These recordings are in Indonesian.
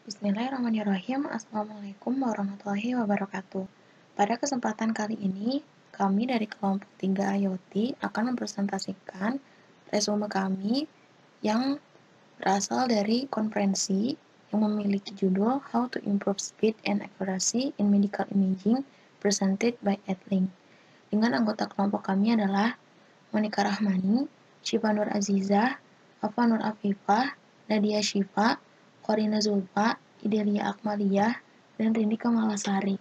Bismillahirrahmanirrahim. Assalamualaikum warahmatullahi wabarakatuh. Pada kesempatan kali ini, kami dari kelompok 3 IoT akan mempresentasikan resume kami yang berasal dari konferensi yang memiliki judul How to Improve Speed and Accuracy in Medical Imaging presented by Edling. Dengan anggota kelompok kami adalah Monika Rahmani, Syifa Nur Azizah, Afa Nur Afifah, Nadia Syifa, Korina Zulfa, Idelia Akmaliyah, dan Rindi Kamalasari.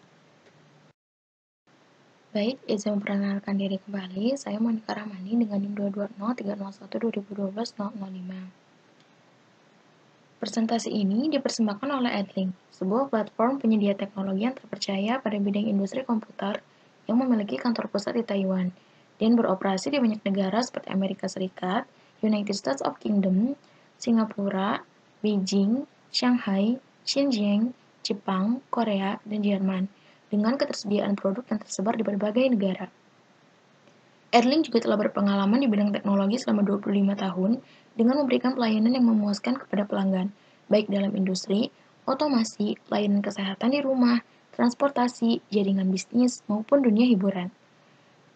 Baik, izin memperkenalkan diri kembali. Saya Monika Rahmani dengan NIM 22030012012-005. Presentasi ini dipersembahkan oleh Edling, sebuah platform penyedia teknologi yang terpercaya pada bidang industri komputer yang memiliki kantor pusat di Taiwan dan beroperasi di banyak negara seperti Amerika Serikat, United States of Kingdom, Singapura, Beijing, Shanghai, Xinjiang, Jepang, Korea, dan Jerman, dengan ketersediaan produk yang tersebar di berbagai negara. Edling juga telah berpengalaman di bidang teknologi selama 25 tahun dengan memberikan pelayanan yang memuaskan kepada pelanggan, baik dalam industri, otomasi, layanan kesehatan di rumah, transportasi, jaringan bisnis, maupun dunia hiburan.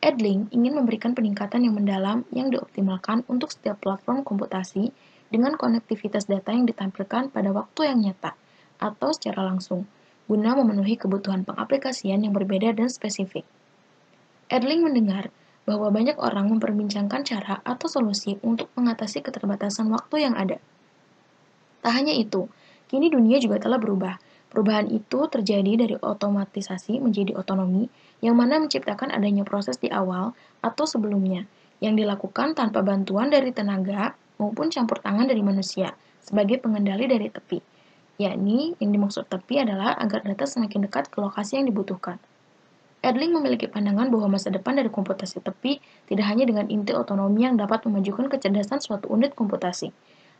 Edling ingin memberikan peningkatan yang mendalam yang dioptimalkan untuk setiap platform komputasi dengan konektivitas data yang ditampilkan pada waktu yang nyata atau secara langsung, guna memenuhi kebutuhan pengaplikasian yang berbeda dan spesifik. Edling mendengar bahwa banyak orang memperbincangkan cara atau solusi untuk mengatasi keterbatasan waktu yang ada. Tak hanya itu, kini dunia juga telah berubah. Perubahan itu terjadi dari otomatisasi menjadi otonomi, yang mana menciptakan adanya proses di awal atau sebelumnya, yang dilakukan tanpa bantuan dari tenaga maupun campur tangan dari manusia, sebagai pengendali dari tepi. Yakni, yang dimaksud tepi adalah agar data semakin dekat ke lokasi yang dibutuhkan. Edling memiliki pandangan bahwa masa depan dari komputasi tepi tidak hanya dengan inti otonomi yang dapat memajukan kecerdasan suatu unit komputasi,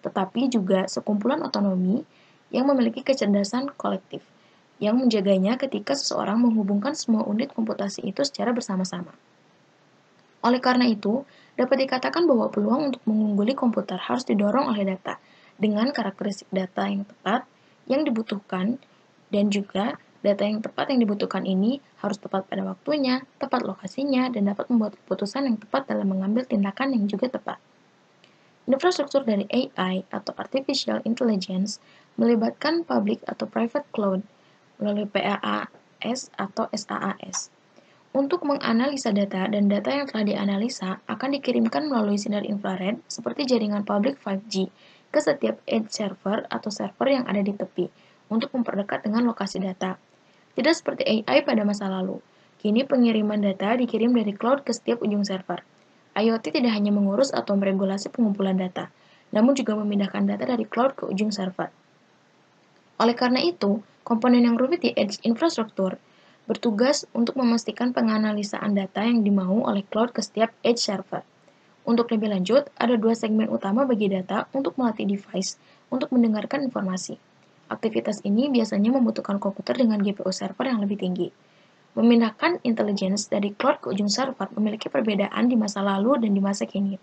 tetapi juga sekumpulan otonomi yang memiliki kecerdasan kolektif, yang menjaganya ketika seseorang menghubungkan semua unit komputasi itu secara bersama-sama. Oleh karena itu, dapat dikatakan bahwa peluang untuk mengungguli komputer harus didorong oleh data, dengan karakteristik data yang tepat, yang dibutuhkan, dan juga data yang tepat yang dibutuhkan ini harus tepat pada waktunya, tepat lokasinya, dan dapat membuat keputusan yang tepat dalam mengambil tindakan yang juga tepat. Infrastruktur dari AI atau Artificial Intelligence melibatkan public atau private cloud melalui PaaS atau SaaS. Untuk menganalisa data dan data yang telah dianalisa akan dikirimkan melalui sinar infrared seperti jaringan public 5G ke setiap edge server atau server yang ada di tepi untuk memperdekat dengan lokasi data. Tidak seperti AI pada masa lalu. Kini pengiriman data dikirim dari cloud ke setiap ujung server. IoT tidak hanya mengurus atau meregulasi pengumpulan data, namun juga memindahkan data dari cloud ke ujung server. Oleh karena itu, komponen yang rumit di edge infrastruktur bertugas untuk memastikan penganalisaan data yang dimau oleh cloud ke setiap edge server. Untuk lebih lanjut, ada dua segmen utama bagi data untuk melatih device untuk mendengarkan informasi. Aktivitas ini biasanya membutuhkan komputer dengan GPU server yang lebih tinggi. Memindahkan intelligence dari cloud ke ujung server memiliki perbedaan di masa lalu dan di masa kini.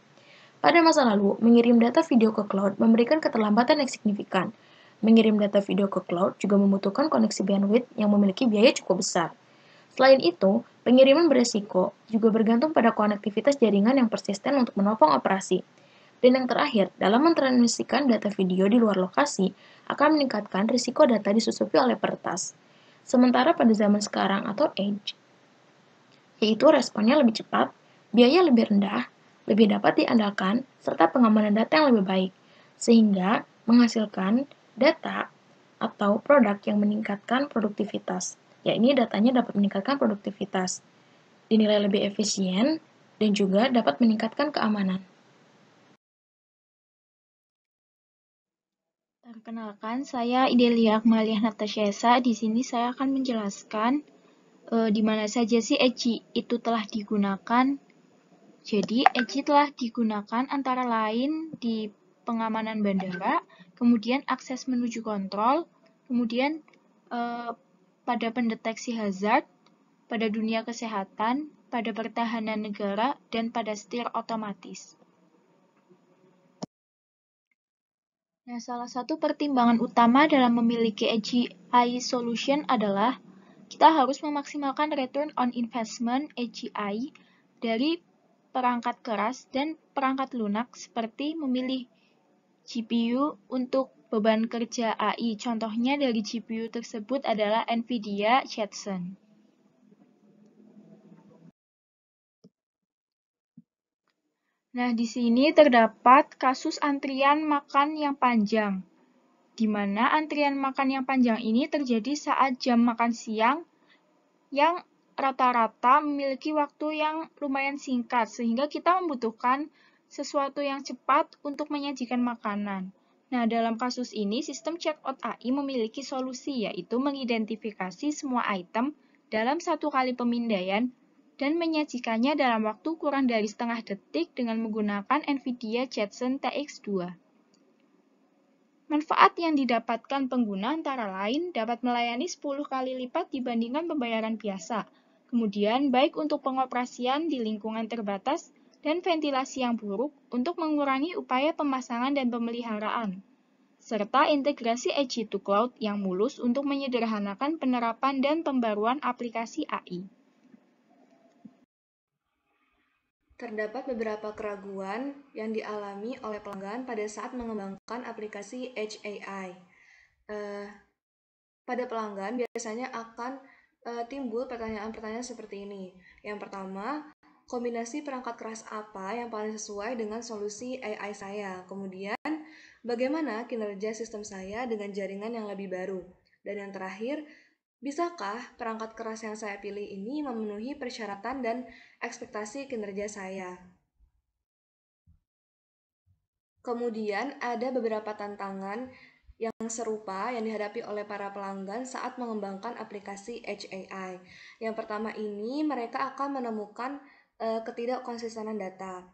Pada masa lalu, mengirim data video ke cloud memberikan keterlambatan yang signifikan. Mengirim data video ke cloud juga membutuhkan koneksi bandwidth yang memiliki biaya cukup besar. Selain itu, pengiriman beresiko juga bergantung pada konektivitas jaringan yang persisten untuk menopang operasi. Dan yang terakhir, dalam mentransmisikan data video di luar lokasi, akan meningkatkan risiko data disusupi oleh peretas. Sementara pada zaman sekarang atau edge, yaitu responnya lebih cepat, biaya lebih rendah, lebih dapat diandalkan, serta pengamanan data yang lebih baik, sehingga menghasilkan data atau produk yang meningkatkan produktivitas, yakni datanya dapat meningkatkan produktivitas, dinilai lebih efisien, dan juga dapat meningkatkan keamanan. Perkenalkan, saya Idelia Akmaliyah Natasyasa. Di sini saya akan menjelaskan di mana saja sih Edge itu telah digunakan. Jadi, Edge telah digunakan antara lain di pengamanan bandara, kemudian akses menuju kontrol, kemudian pada pendeteksi hazard, pada dunia kesehatan, pada pertahanan negara, dan pada setir otomatis. Nah, salah satu pertimbangan utama dalam memiliki AGI solution adalah kita harus memaksimalkan return on investment AGI dari perangkat keras dan perangkat lunak seperti memilih GPU untuk beban kerja AI. Contohnya dari GPU tersebut adalah NVIDIA Jetson. Nah, di sini terdapat kasus antrian makan yang panjang, di mana antrian makan yang panjang ini terjadi saat jam makan siang yang rata-rata memiliki waktu yang lumayan singkat, sehingga kita membutuhkan sesuatu yang cepat untuk menyajikan makanan. Nah, dalam kasus ini, sistem checkout AI memiliki solusi, yaitu mengidentifikasi semua item dalam satu kali pemindaian dan menyajikannya dalam waktu kurang dari setengah detik dengan menggunakan NVIDIA Jetson TX2. Manfaat yang didapatkan pengguna antara lain dapat melayani 10 kali lipat dibandingkan pembayaran biasa. Kemudian, baik untuk pengoperasian di lingkungan terbatas dan ventilasi yang buruk untuk mengurangi upaya pemasangan dan pemeliharaan, serta integrasi edge to cloud yang mulus untuk menyederhanakan penerapan dan pembaruan aplikasi AI. Terdapat beberapa keraguan yang dialami oleh pelanggan pada saat mengembangkan aplikasi Edge AI. Pada pelanggan biasanya akan timbul pertanyaan-pertanyaan seperti ini. Yang pertama, kombinasi perangkat keras apa yang paling sesuai dengan solusi AI saya? Kemudian, bagaimana kinerja sistem saya dengan jaringan yang lebih baru? Dan yang terakhir, bisakah perangkat keras yang saya pilih ini memenuhi persyaratan dan ekspektasi kinerja saya? Kemudian ada beberapa tantangan yang serupa yang dihadapi oleh para pelanggan saat mengembangkan aplikasi Edge AI. Yang pertama ini mereka akan menemukan ketidakkonsistenan data.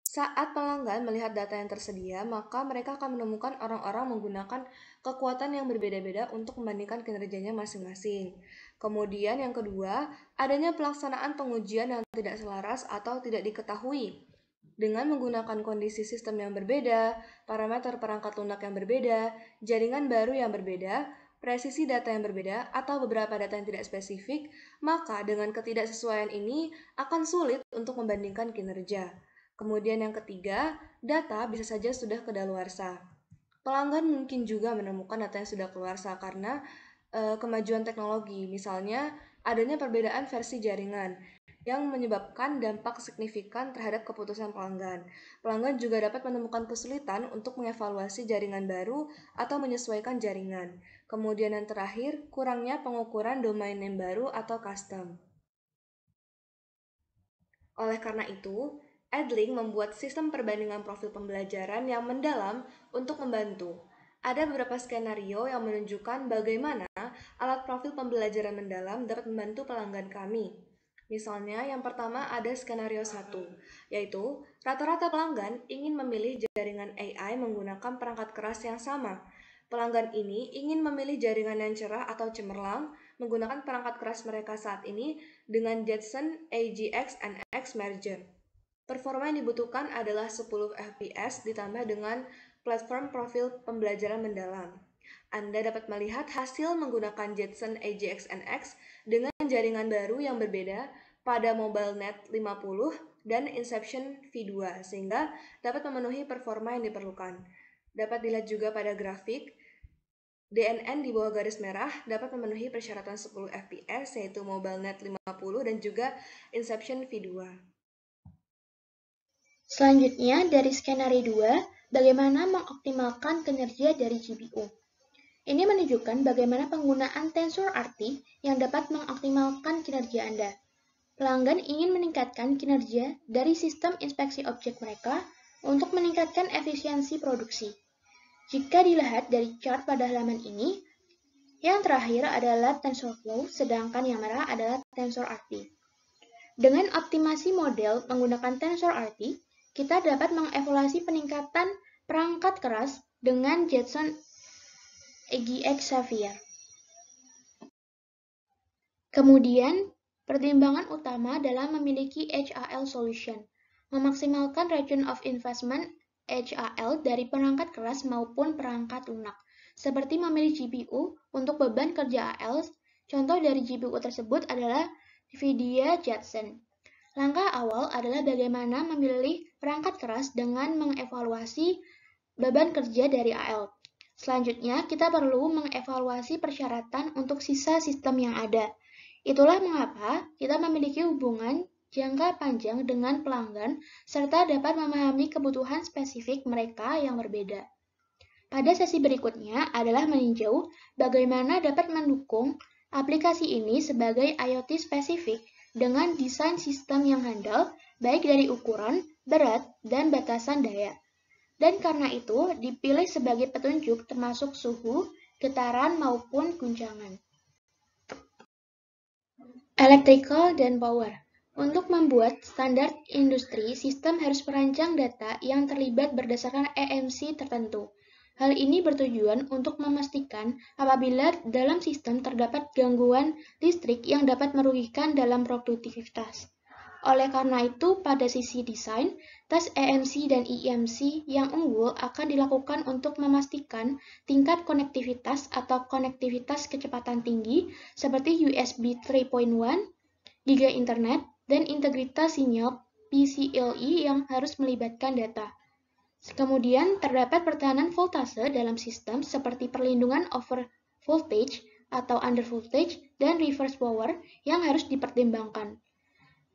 Saat pelanggan melihat data yang tersedia, maka mereka akan menemukan orang-orang menggunakan kekuatan yang berbeda-beda untuk membandingkan kinerjanya masing-masing. Kemudian yang kedua, adanya pelaksanaan pengujian yang tidak selaras atau tidak diketahui. Dengan menggunakan kondisi sistem yang berbeda, parameter perangkat lunak yang berbeda, jaringan baru yang berbeda, presisi data yang berbeda, atau beberapa data yang tidak spesifik, maka dengan ketidaksesuaian ini akan sulit untuk membandingkan kinerja. Kemudian yang ketiga, data bisa saja sudah kedaluarsa. Pelanggan mungkin juga menemukan data yang sudah keluarsa karena kemajuan teknologi, misalnya adanya perbedaan versi jaringan yang menyebabkan dampak signifikan terhadap keputusan pelanggan. Pelanggan juga dapat menemukan kesulitan untuk mengevaluasi jaringan baru atau menyesuaikan jaringan. Kemudian yang terakhir, kurangnya pengukuran domain name baru atau custom. Oleh karena itu, Edling membuat sistem perbandingan profil pembelajaran yang mendalam untuk membantu. Ada beberapa skenario yang menunjukkan bagaimana alat profil pembelajaran mendalam dapat membantu pelanggan kami. Misalnya, yang pertama ada skenario 1, yaitu rata-rata pelanggan ingin memilih jaringan AI menggunakan perangkat keras yang sama. Pelanggan ini ingin memilih jaringan yang cerah atau cemerlang menggunakan perangkat keras mereka saat ini dengan Jetson AGX NX Merger. Performa yang dibutuhkan adalah 10 fps ditambah dengan platform profil pembelajaran mendalam. Anda dapat melihat hasil menggunakan Jetson AGX NX dengan jaringan baru yang berbeda pada MobileNet 50 dan Inception V2 sehingga dapat memenuhi performa yang diperlukan. Dapat dilihat juga pada grafik, DNN di bawah garis merah dapat memenuhi persyaratan 10 fps yaitu MobileNet 50 dan juga Inception V2. Selanjutnya, dari skenario 2, bagaimana mengoptimalkan kinerja dari GPU. Ini menunjukkan bagaimana penggunaan TensorRT yang dapat mengoptimalkan kinerja Anda. Pelanggan ingin meningkatkan kinerja dari sistem inspeksi objek mereka untuk meningkatkan efisiensi produksi. Jika dilihat dari chart pada halaman ini, yang terakhir adalah TensorFlow, sedangkan yang merah adalah TensorRT. Dengan optimasi model menggunakan TensorRT, kita dapat mengevaluasi peningkatan perangkat keras dengan Jetson AGX Xavier. Kemudian, pertimbangan utama dalam memiliki HAL solution, memaksimalkan return of investment HAL dari perangkat keras maupun perangkat lunak, seperti memilih GPU untuk beban kerja AL. Contoh dari GPU tersebut adalah NVIDIA Jetson. Langkah awal adalah bagaimana memilih perangkat keras dengan mengevaluasi beban kerja dari AL. Selanjutnya, kita perlu mengevaluasi persyaratan untuk sisa sistem yang ada. Itulah mengapa kita memiliki hubungan jangka panjang dengan pelanggan serta dapat memahami kebutuhan spesifik mereka yang berbeda. Pada sesi berikutnya adalah meninjau bagaimana dapat mendukung aplikasi ini sebagai IoT spesifik dengan desain sistem yang handal, baik dari ukuran, berat, dan batasan daya. Dan karena itu, dipilih sebagai petunjuk termasuk suhu, getaran, maupun guncangan. Electrical dan power. Untuk membuat standar industri, sistem harus merancang data yang terlibat berdasarkan EMC tertentu. Hal ini bertujuan untuk memastikan apabila dalam sistem terdapat gangguan listrik yang dapat merugikan dalam produktivitas. Oleh karena itu, pada sisi desain, tes EMC dan EMC yang unggul akan dilakukan untuk memastikan tingkat konektivitas atau konektivitas kecepatan tinggi seperti USB 3.1, Giga Internet, dan integritas sinyal PCIe yang harus melibatkan data. Kemudian, terdapat pertahanan voltase dalam sistem seperti perlindungan over voltage atau under voltage dan reverse power yang harus dipertimbangkan.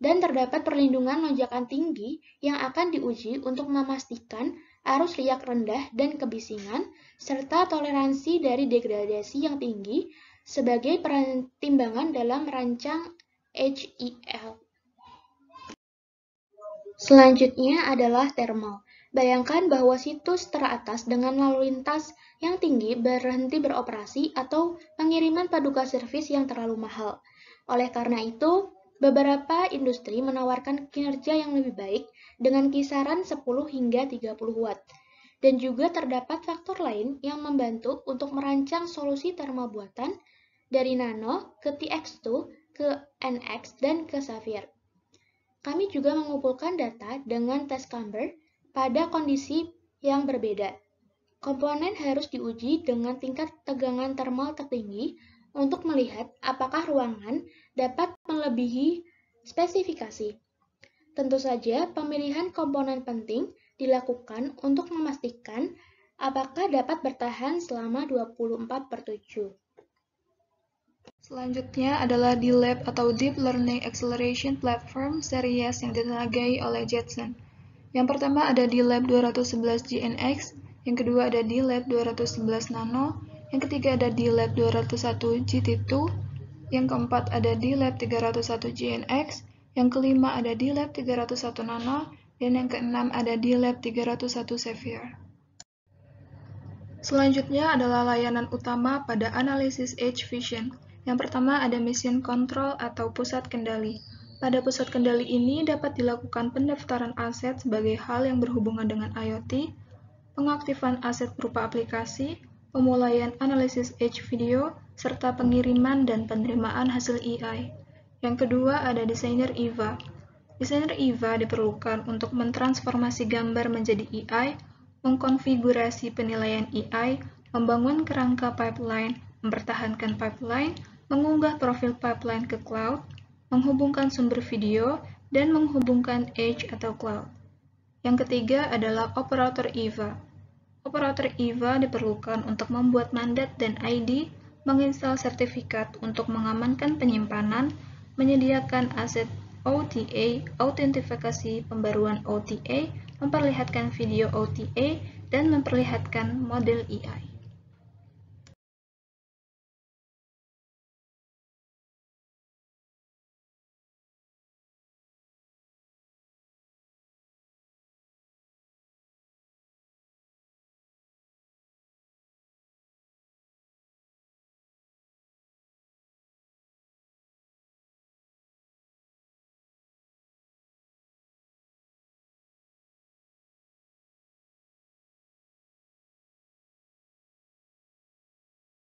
Dan terdapat perlindungan lonjakan tinggi yang akan diuji untuk memastikan arus riak rendah dan kebisingan, serta toleransi dari degradasi yang tinggi sebagai pertimbangan dalam merancang HEL. Selanjutnya adalah thermal. Bayangkan bahwa situs teratas dengan lalu lintas yang tinggi berhenti beroperasi atau pengiriman paduka servis yang terlalu mahal. Oleh karena itu, beberapa industri menawarkan kinerja yang lebih baik dengan kisaran 10 hingga 30 watt. Dan juga terdapat faktor lain yang membantu untuk merancang solusi thermal buatan dari nano ke TX2 ke NX dan ke Sapphire. Kami juga mengumpulkan data dengan tes camber pada kondisi yang berbeda. Komponen harus diuji dengan tingkat tegangan thermal tertinggi untuk melihat apakah ruangan dapat melebihi spesifikasi. Tentu saja, pemilihan komponen penting dilakukan untuk memastikan apakah dapat bertahan selama 24/7. Selanjutnya adalah DLab atau Deep Learning Acceleration Platform series yang ditenagai oleh Jetson. Yang pertama ada DLab 211 GNX, yang kedua ada DLab 211 Nano, yang ketiga ada DLab 201 GT2, yang keempat ada DLab 301 GNX, yang kelima ada DLab 301 Nano, dan yang keenam ada DLab 301 Sapphire. Selanjutnya adalah layanan utama pada analisis Edge Vision. Yang pertama ada Mission Control atau pusat kendali. Pada pusat kendali ini dapat dilakukan pendaftaran aset sebagai hal yang berhubungan dengan IoT, pengaktifan aset berupa aplikasi, pemulaian analisis edge video, serta pengiriman dan penerimaan hasil EI. Yang kedua ada Designer EVA. Designer EVA diperlukan untuk mentransformasi gambar menjadi EI, mengkonfigurasi penilaian EI, membangun kerangka pipeline, mempertahankan pipeline, mengunggah profil pipeline ke cloud, menghubungkan sumber video, dan menghubungkan edge atau cloud. Yang ketiga adalah operator EVA. Operator EVA diperlukan untuk membuat mandat dan ID, menginstal sertifikat untuk mengamankan penyimpanan, menyediakan aset OTA, autentifikasi pembaruan OTA, memperlihatkan video OTA, dan memperlihatkan model EI.